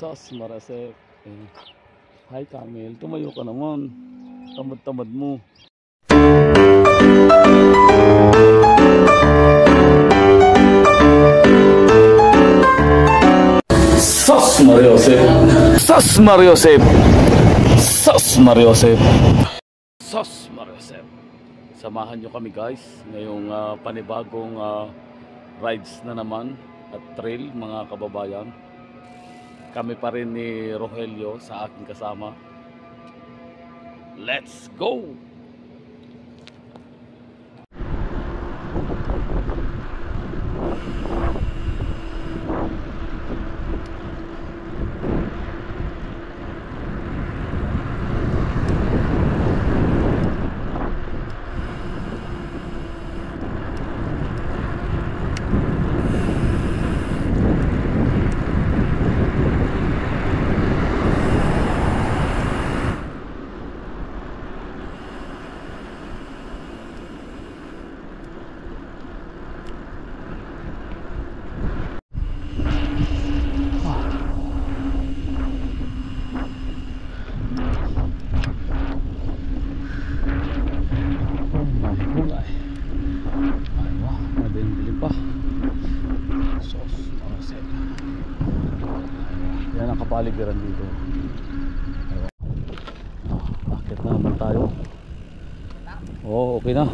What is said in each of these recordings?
Sus, Marasep. Hi Camel, tumayo ka naman. Tamad-tamad mo. Sus, Mariosep. Sus, Mariosep. Sus, Mariosep. Sus, Mariosep. Samahan nyo kami guys ngayong panibagong rides na naman at trail mga kababayan. Kami pa rin ni Rogelio sa aking kasama. Let's go! Yan ang kapaligiran dito. Bakit na naman tayo? Oo, okay na.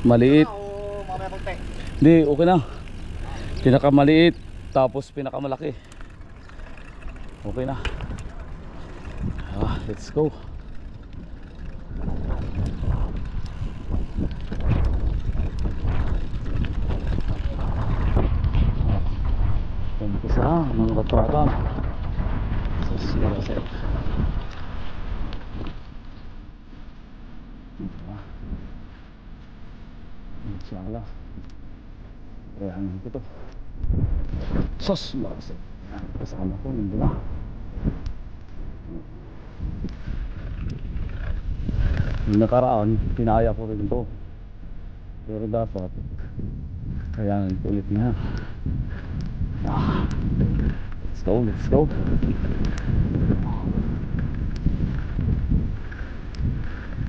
Maliit. Hindi, okay na. Pinakamaliit tapos pinakamalaki. Okay na. Let's go. Umpisa mga katrapan. Susunod. Inshallah. Kaya ko to. Sus, Marasep. Kasama ko nandun na. Yung nakaraan, pinaya ko rin to. Pero dapat kaya ulit na. Let's go, let's go.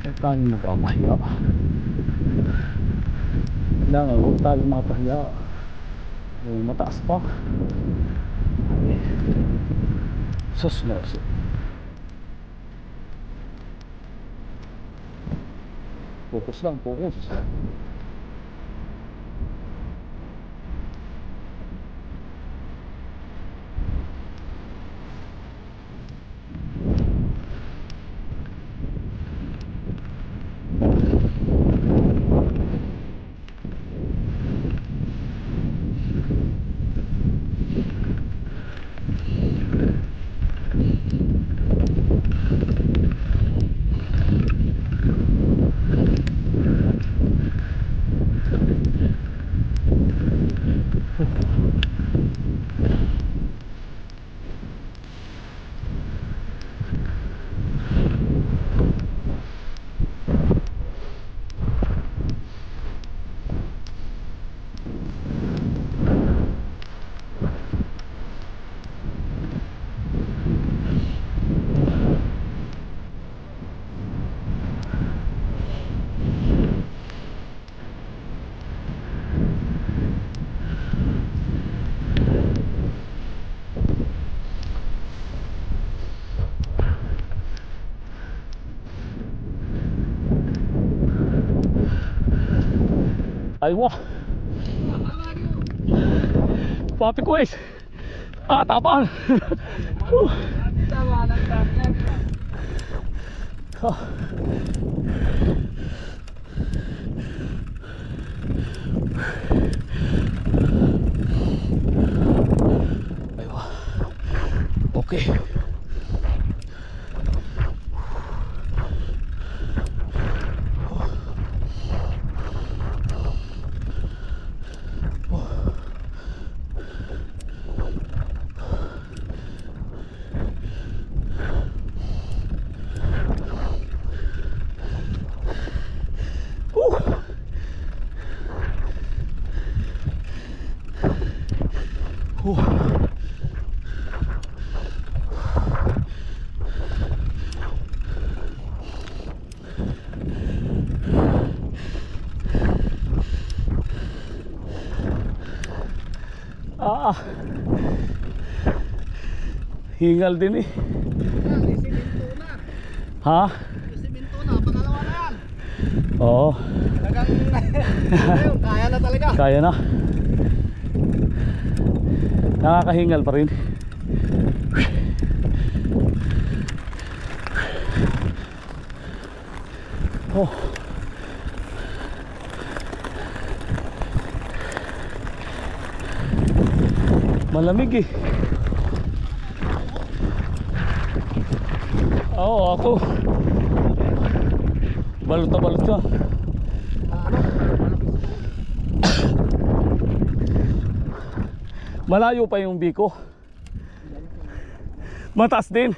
Huwag tayong magpapahiya. Kailangan huwag tayong mapahiya. Mataas pa. Sus, Marasep. Focus lang, focus. Ay, wah. Papi ko guys. Tapaan. Tama ng tangan. Ay, wah. Okay. Hingal din eh. May simento na. Ha? May simento na, pangalawa na yan. Oo. Talagang kaya na talaga. Kaya na. Nakakahingal pa rin. Oh. Malamig eh. Oo, ako. Balot na balot ka. Malayo pa yung biko. Mataas din.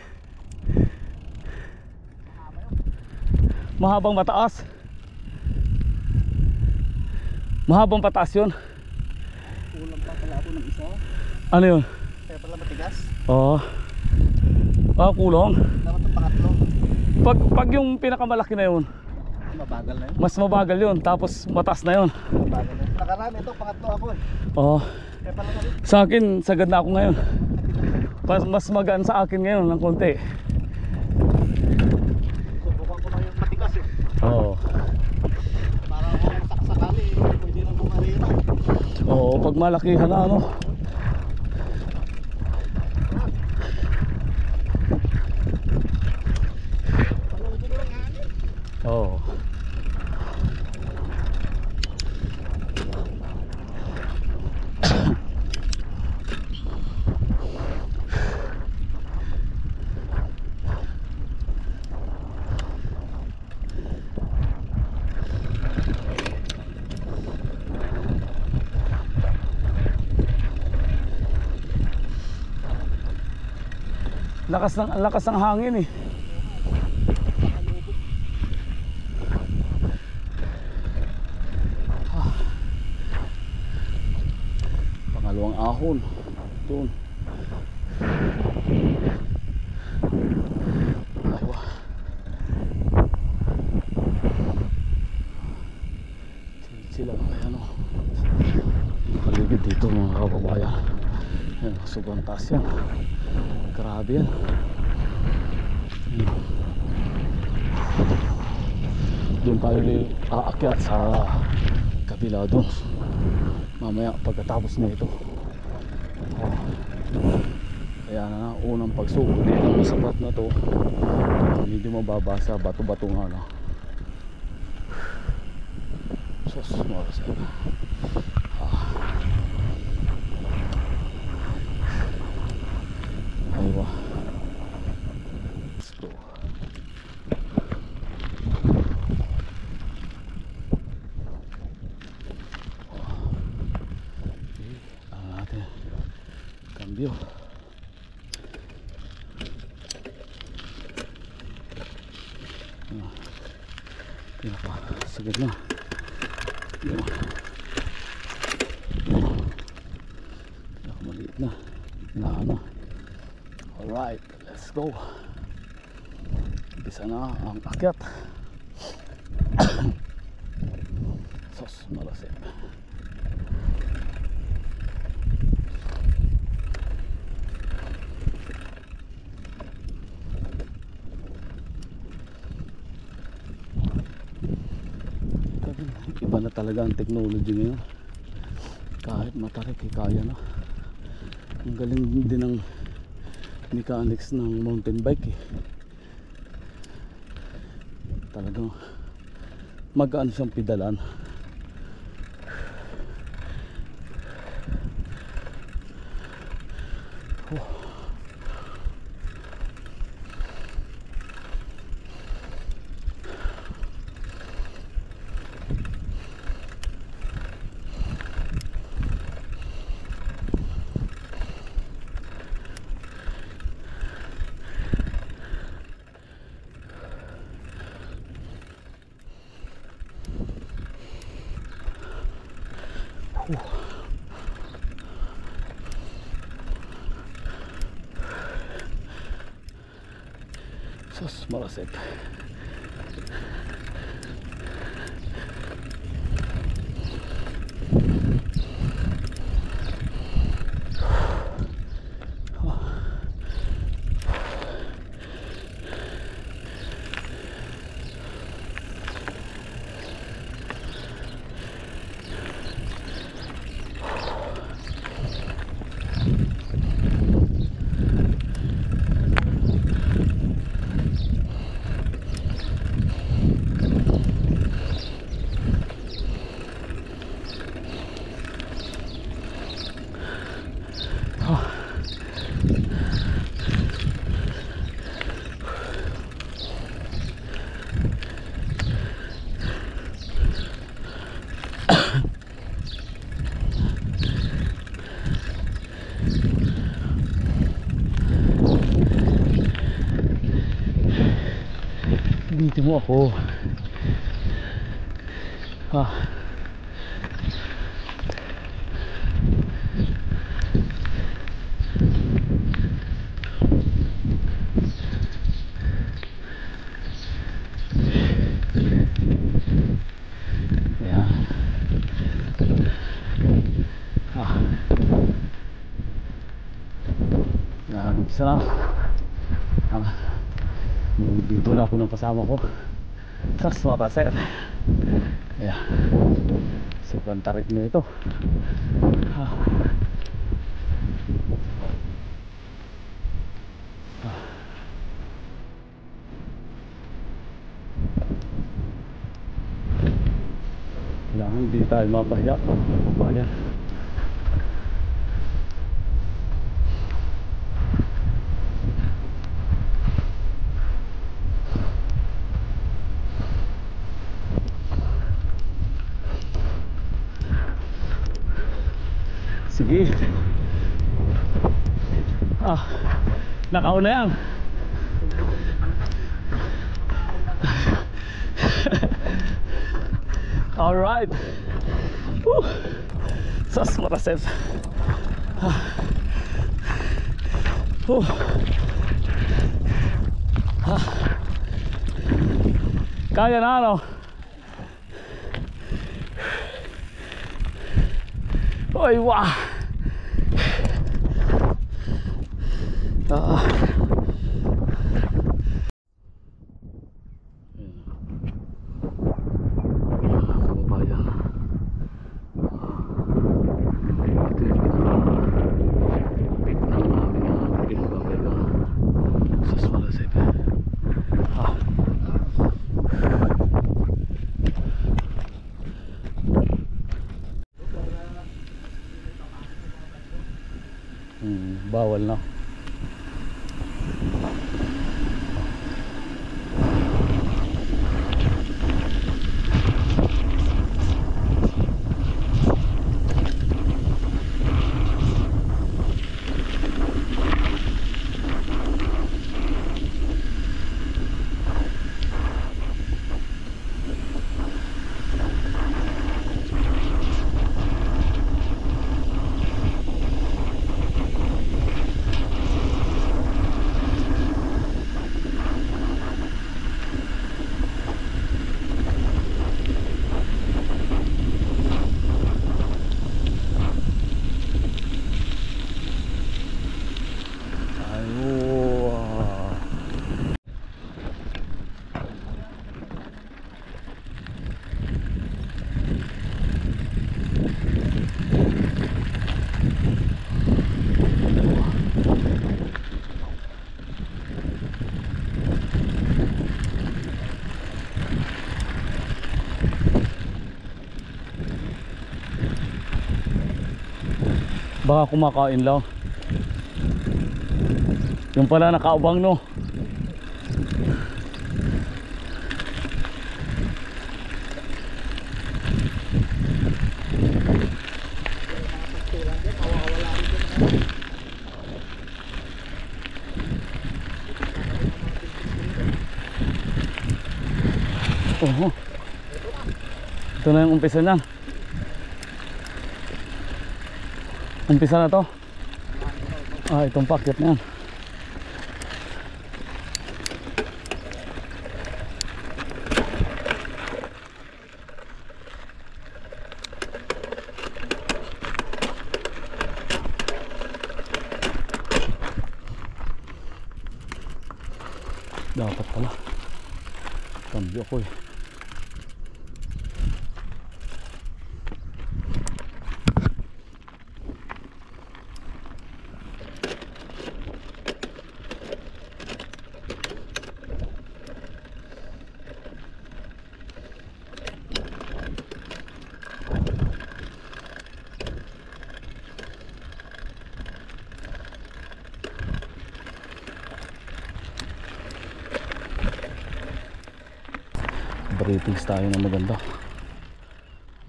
Mahabang mataas. Mahabang pataas yun. Kulang pa pala ako ng isa. Ano yun? Kaya pala matigas. Oo. Ah, kulong. Dapat ang pangatlo. Pag yung pinakamalaki na yun, Mabagal na yun. mas mabagal yun. Tapos mataas na yun. Mabagal na yun. Nakarami ito, pangatlo ako eh. Oo. Kaya pala mali. Sa akin, sagad na ako ngayon. Mas magaan sa akin ngayon ng konti. Subukan ko na yung matigas eh. Oo. Para kung sakasakali eh, pwede nang bumarira. Oo, pag malakihan na ano. Paluto na lang hangin. Oo. Lakas ng hangin eh. Pangalawang ahon. Doon. Aywa. Sila kaya ano. Paligid dito mga kababayan. Yan, sobrang taas yan. Grabe yan. Doon tayo aakyat sa kabila doon. Mamaya pagkatapos na ito. Kaya na unang pagsuko dito ng sapat na to. Hindi mababasa, bato-bato nga na. Sos, maras yan. Aywa. Let's go. Ano natin? Cambio. Pinaka sagad na. Pinaka maliit na. Ano. Alright, let's go. Bisa na ang akyat. Sos, malasip. Iba na talaga ang technology ngayon. Kahit matarik, kaya na. Ang galing din ng mechanics ng mountain bike eh. Talagang magaan siyang pedalan. Sos, malasip. Lapitin mo ako. Ah. Ayan. Ah. Ayan, isa na. Dito na ako ng kasama ko. Sas mga kaser. Ayan. Sobrang tarik na ito. Ah. Ah. Kailangan hindi tayo mapahiya. Bayan. Sige. Ah, nakauna yan. Alright. Sas maraset. Kaya na ano. Oy, wah. Bawal na. Baka kumakain lang. Yung pala nakaubang no. Oh, ito na yung umpisa na. Umpisa na to. Ah, itong packet na yan. Dapat pala cambio ko eh. Ratings tayo na maganda.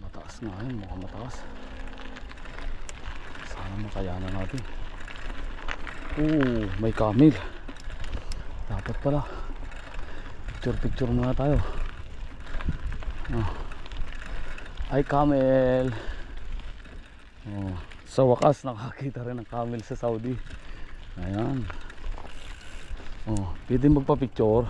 Mataas nga yun, mukhang mataas. Sana makayanan natin. May camel. Dapat pala. Ito Picture muna tayo. Oh. Ay, camel. Oh. Sa wakas nakakita rin ng camel sa Saudi. Ayan. Oh, pwede magpa-picture.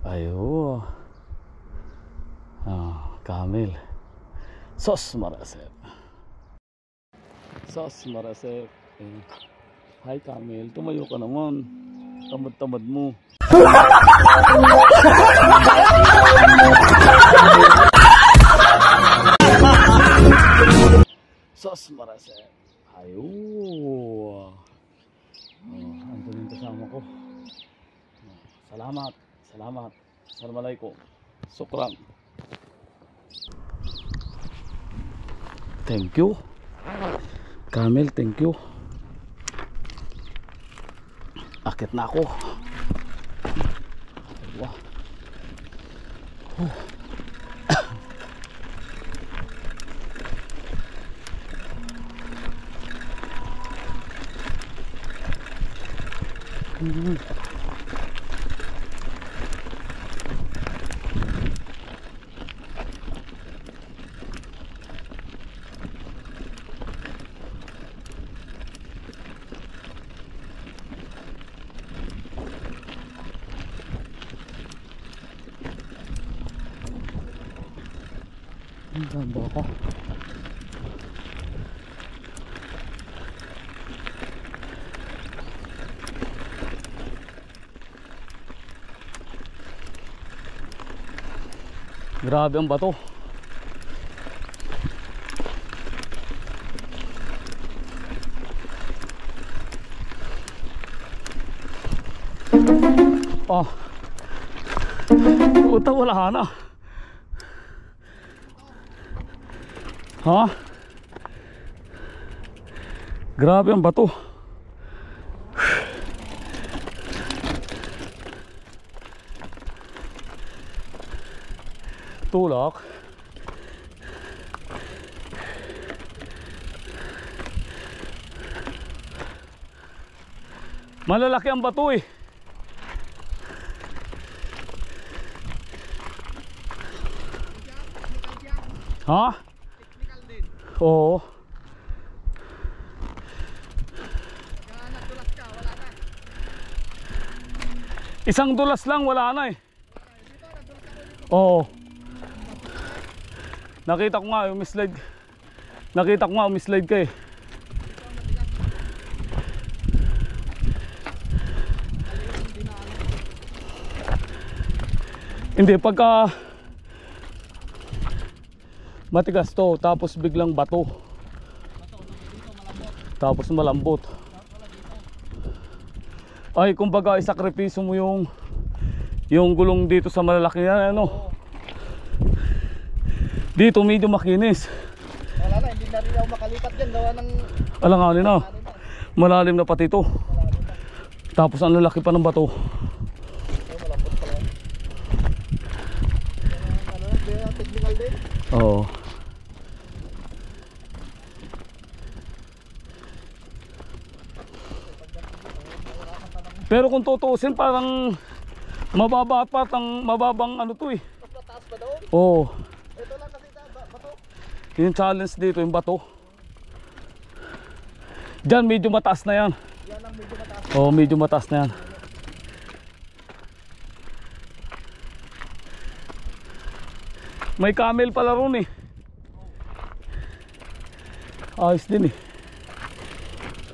Ayo. Camel. Sos marasep. Sos marasep. Hi camel, tumayo ka naman. Tamad-tamad mo. Sos marasep. Ayo. Ando yung kasama ko. Salamat. Salamat. Assalamualaikum. Sukran. Thank you. Camel, thank you. Akit na ako. Wow. Ang ganda ko. Grabe ang bato. Oh. Puta, wala na. Ha? Grabe ang bato. Tulak. Malalaki ang bato eh. Ha? Oo. Isang dulas lang, wala na eh. Oo. Nakita ko nga umislide. Nakita ko nga umislide ka eh. Hindi, pagka matigas to, tapos biglang bato. Tapos malambot. Ay, kumbaga isakripiso mo yung gulong dito sa malalaki yan, ano. Dito medyo makinis. Wala na, hindi na rin ako makalipat dyan. Gawa ng Alanganin na. Malalim na pati ito. Tapos ang lalaki pa ng bato. ay, malambot pala. Ano, technical din. Oo. Pero kung tutuusin parang mababa pa, mababang ano to eh. Mas mataas pa doon. Oo. Ito lang kasi bato. Yung challenge dito, yung bato. Diyan medyo mataas na yan. Yan ang medyo mataas. Oo, medyo mataas na yan. May camel pala ron eh. Ayos din eh.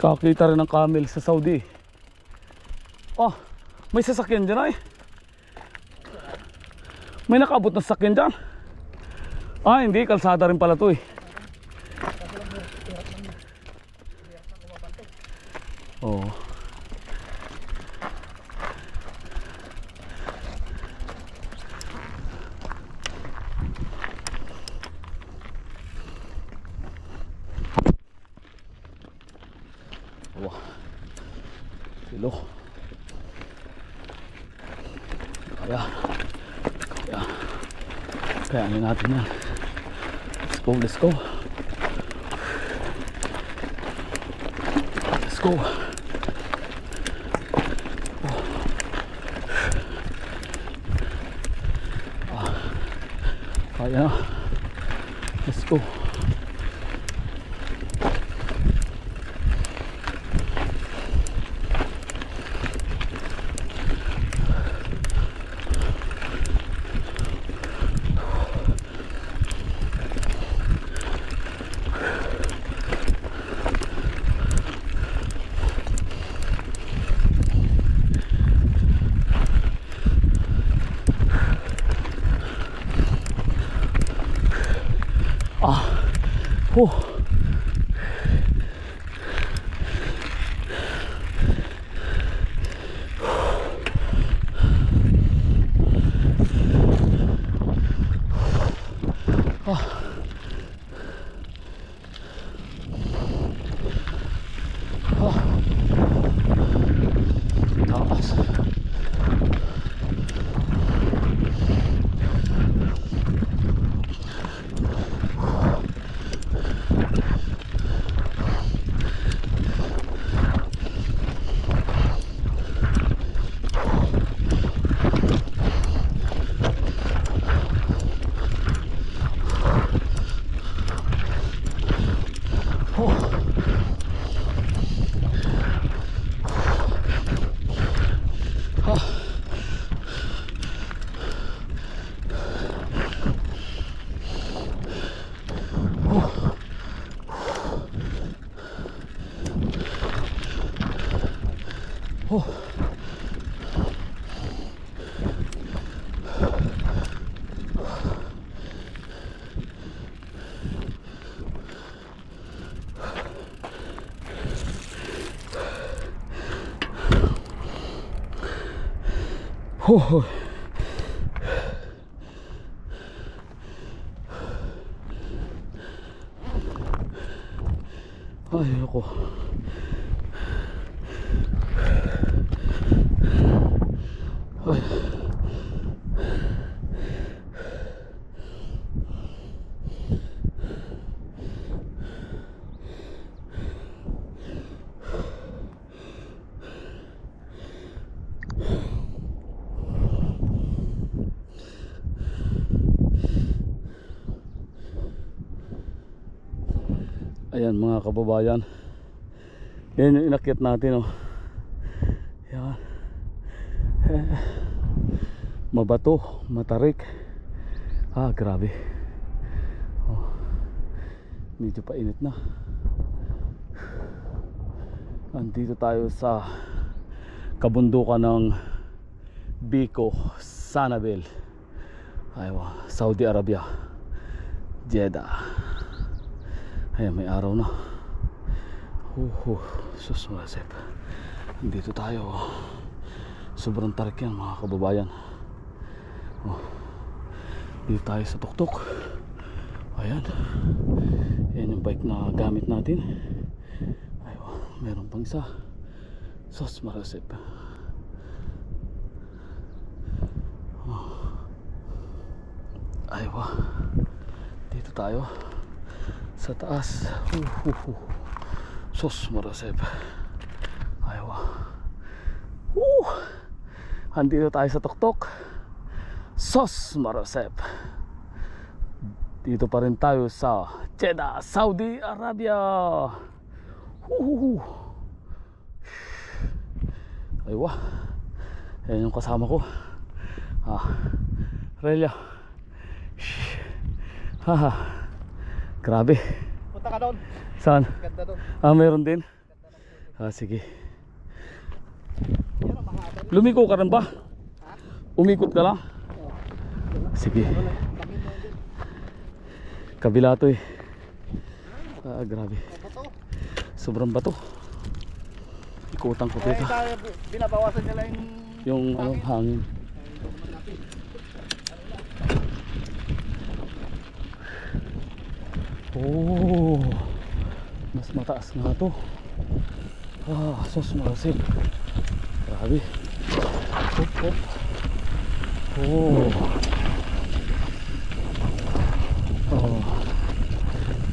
Kakita rin ng camel sa Saudi eh. Oh, may sasakyan dyan ay. May nakabot na sasakyan dyan. Ah, hindi, kalsada rin pala to eh. Oo. Wah. Silo. Kaya kayanin natin yan. Let's go. Let's go. Kaya na. Let's go. Ay, ako. Ay. Ayan mga kababayan, yan yung inakyat natin, oh. Yan. Mabato, matarik. Grabe. Medyo painit na. Andito tayo sa kabundukan ng Biko, Sanibel, Saudi Arabia, Jeddah. Ayan, may araw na. Susmasip. Dito tayo. Sobrang tarik yan mga kababayan. Dito tayo sa tuktok. Ayan. Yan yung bike na gamit natin. Aywa, meron pang isa. Susmasip. Aywa. Dito tayo sa taas. Sos marasep. Aywa. Andito tayo sa tuktok. Sos marasep. Dito pa rin tayo sa Jeddah, Saudi Arabia. Aywa. Ayan yung kasama ko. Relia. Grabe. Punta ka doon. Saan? Ganda doon. Meron din. Sige. Lumiko ka rin ba? Umikot ka lang? Sige. Kabila to eh. Grabe. Sobrang bato. Ikutan ko dito. Binabawasan nila yung hangin. Mas mataas nga to. Sos marasip. Grabe. Oh. Oh.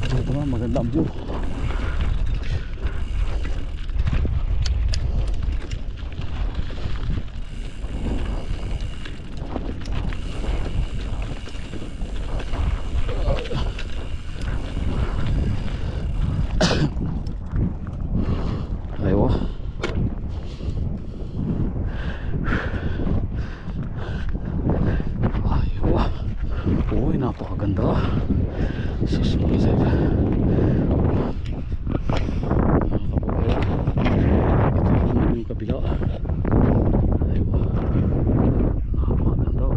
Ito nga, maganda ang view. Aywa. Aywa. Uy, napakaganda. Susunod. Yung kabila. Aywa. Napakaganda.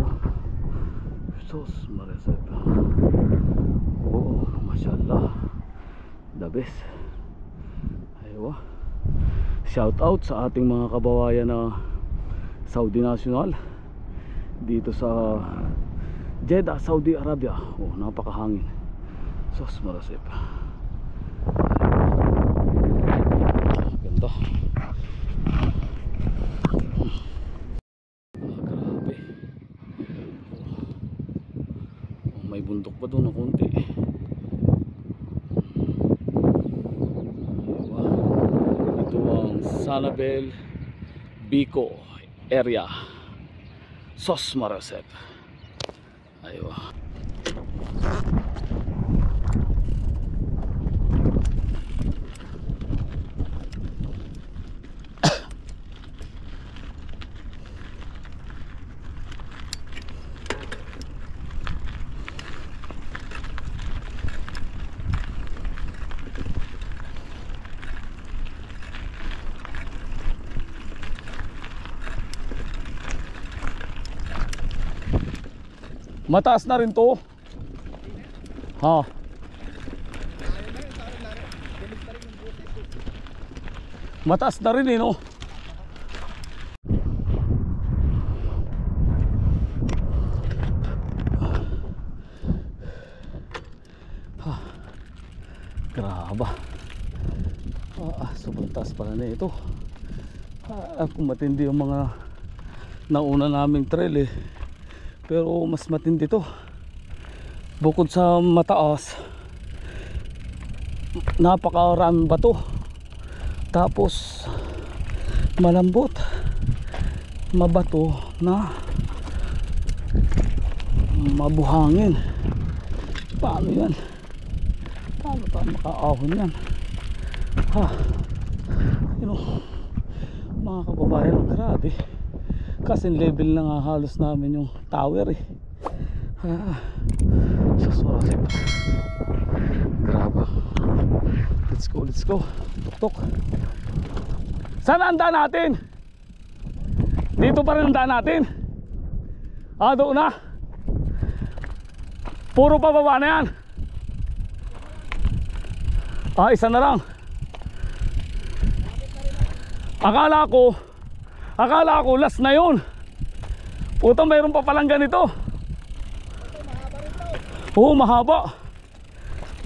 Sus, maresep. Oh, mashallah. The best. Aywa. Shout out sa ating mga kababayan na Saudi National dito sa Jeddah, Saudi Arabia. Oh, napakahangin. Sus, marasip. Ganda. Grabe. Oh, may bundok pa doon na konti. Ito ang Sanabel Biko area. Sos Marasep. Aywa. Mataas na rin to. Ha. Mataas na rin eh, no? Ha. Graba. Sobrang taas pala na ito. Kung matindi yung mga nauna naming trail eh. Pero mas matindi to. Bukod sa mataas, napakaraming bato. Tapos malambot, mabato na mabuhangin. Paano yan? Paano tayo makaahon yan? Ha, you know, mga kababayan, grabe. Kasi level na nga halos namin yung tower eh. Susurasip. Grabe. Let's go, let's go. Tuk-tuk. Saan ang daan natin? Dito pa rin ang daan natin. Doon na. Puro pababa na yan. Isa na lang. Akala ko last na yun. Puta, mayroon pa palang ganito. Oo, mahaba.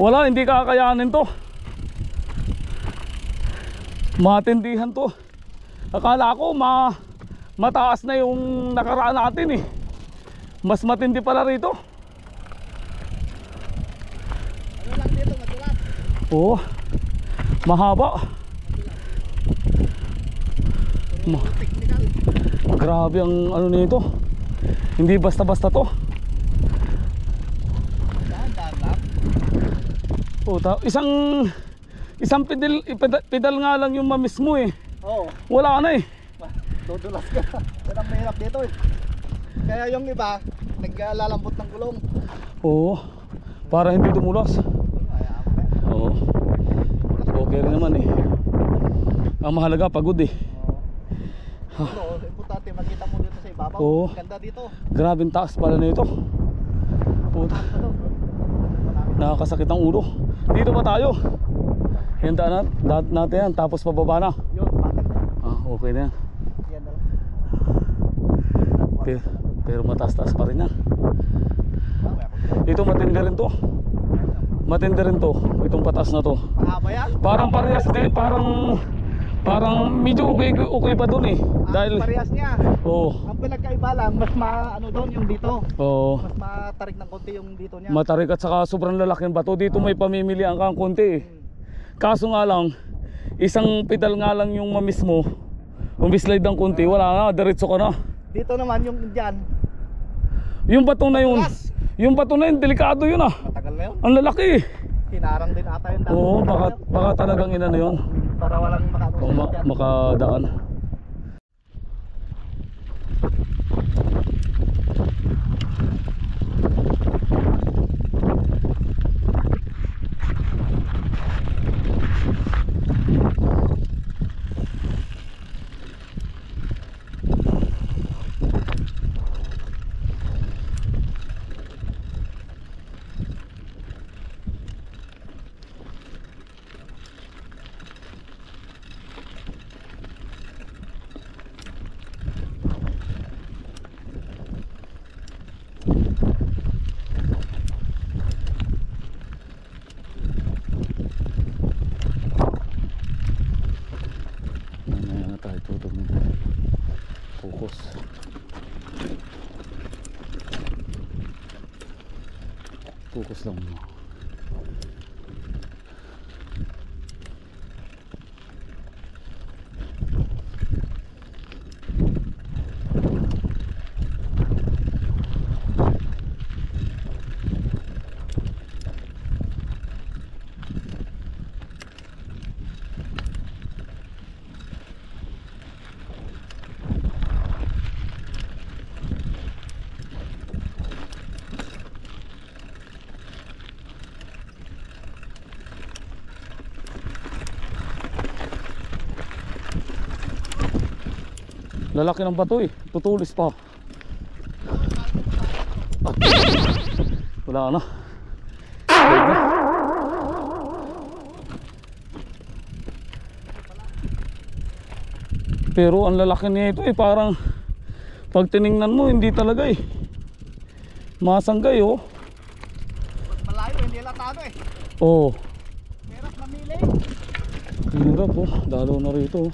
Wala, hindi kakayanin to. Matindihan to. Akala ko mataas na yung nakaraan natin eh. Mas matindi pala rito. Ano lang dito, madulas? Oo, mahaba. Grabe ang ano nito. Hindi basta-basta to. Isang pedal nga lang yung mamis mo eh. Oo. Wala na eh. Dudulas ka. Yan ang mahirap dito eh. Kaya yung iba, naglalambot ng gulong. Oo. Para hindi dumulas. Oo. Okay rin naman eh. Ang mahalaga pagod eh. Oo, importante makita mo dito sa ibabaw. Oo. Ganda dito. Grabing taas pala nito. Puta. Nakakasakit ang ulo. Dito pa tayo. Yan daan natin yan. Tapos pababa na. Yun, patag na. Okay na yan. Yan na lang. Pero mataas-taas pa rin yan. Ito matindi rin to. Matindi rin to. Itong pataas na to. Mahaba yan? Parang parehas din. Parang medyo okay pa dun eh. Dahil parehas niya. Oo. Ang pinagkaiba lang, mas ano doon yung dito. Oo. Mas matarik ng konti yung dito niya. Matarik at saka sobrang lalaki ng bato. Dito may pamimilian kang konti eh. Kaso nga lang, isang pedal nga lang yung mamis mo. Umislide ng konti, wala na, diretso ka na. Dito naman yung dyan. Yung bato na yun. Yung bato na yun, delikado yun ah. Matagal na yun. Ang lalaki eh. Hinarang din ata yung daan. Oo, baka talagang ina na yun. Para walang Makadaan. Focus lang mo. Lalaki ng bato eh, tutulis pa. Wala na. Pero ang lalaki nito eh, parang pag tiningnan mo hindi talaga eh. Masanggay oh. Malayo, hindi latado eh. Oo. Hirap mamili. Hirap oh, dalo na rito oh.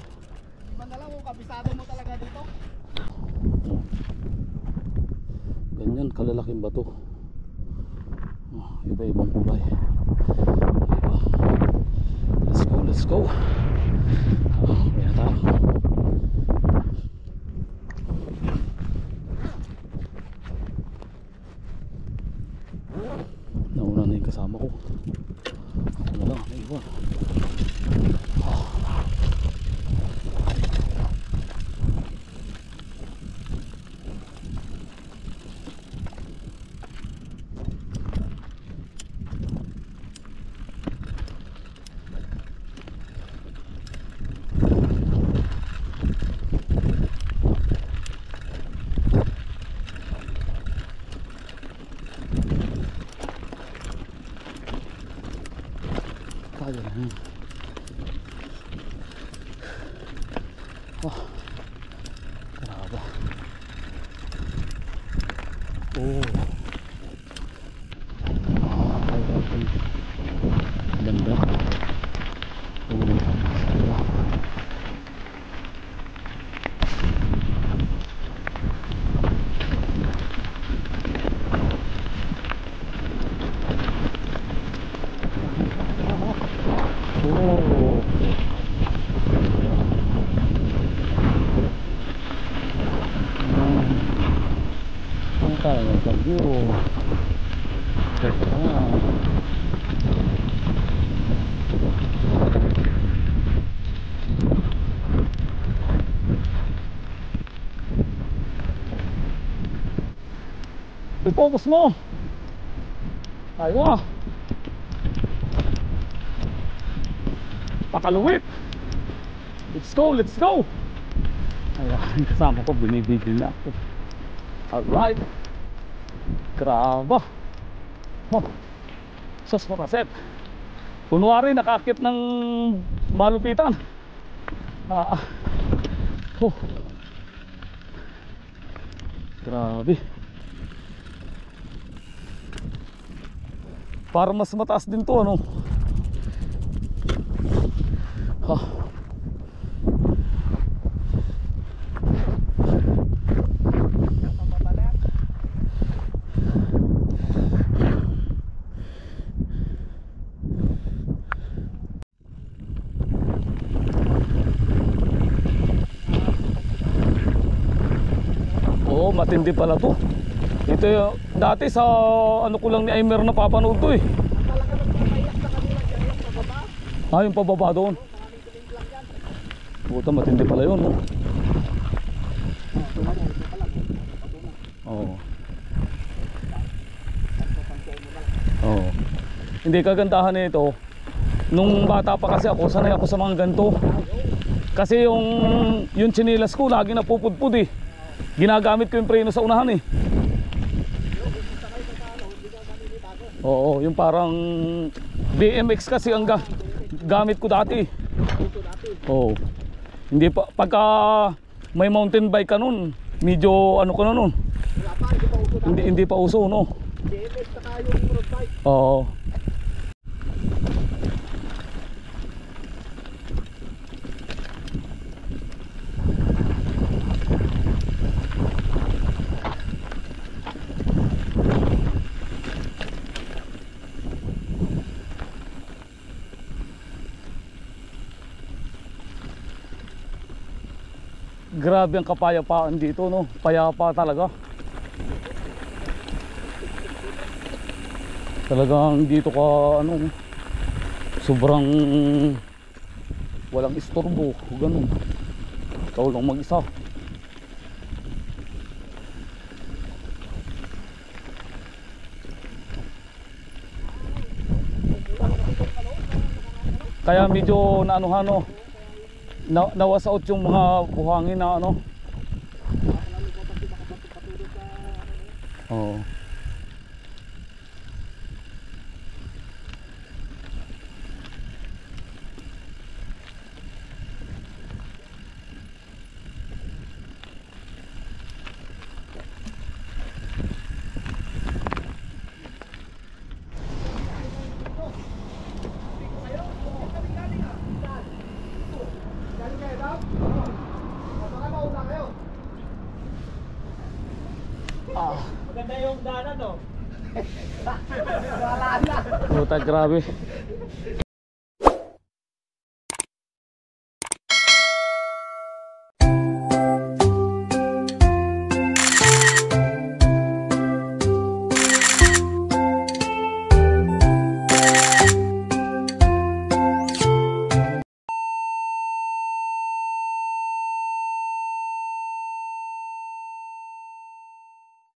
Iba na lang kung kabisado mo talaga dito. Ganyan kalalaking bato. Iba-ibang kulay. Let's go. Kaya tayo. Nauna na yung kasama ko. Wala, naiwan. Kaya na yun. Grabe. Ganda. I-focus mo. Aywa. Pakaluwit. Let's go. Ayun, kasama ko, binibigil na ako. Alright. Grabe. Sos maraset. Kunwari nakakit ng malupitan. Grabe. Para mas mataas din to ano. Oo, matindi pala to. Ito yung, dati sa ano ko lang ni Aimer na papanood to eh. Talaga nagpapaiyak sa kanila dyan yung pababa. Ah, yung pababa doon. Maraming tulig lang yan. Puta, matindi pala yun, no? Tulad yan, ito pala. Patunan. Oo. Pantuan mo lang. Oo. Hindi, kagandahan nito. Nung bata pa kasi ako, sanay ako sa mga ganito. Kasi yung chinilas ko lagi napupudpud eh. Ginagamit ko yung preno sa unahan eh. Oo, yung parang BMX kasi ang gamit ko dati. Oo. Hindi pa, pagka may mountain bike ka nun, medyo ano ko na nun. Wala pa, hindi pa uso dati. Hindi pa uso, no? BMX saka yung road bike. Oo. Grabe ang kapayapaan dito, no? Payapa talaga. Talagang dito ka ano, sobrang walang istorbo, ganun. Ikaw lang mag-isa. Kaya medyo naano-ano, nawasaot yung mga buhangin na ano. Oo. Galing kayo daw? Baka mauna kayo. Maganda yung daanan, no? Wala na. Puta, grabe.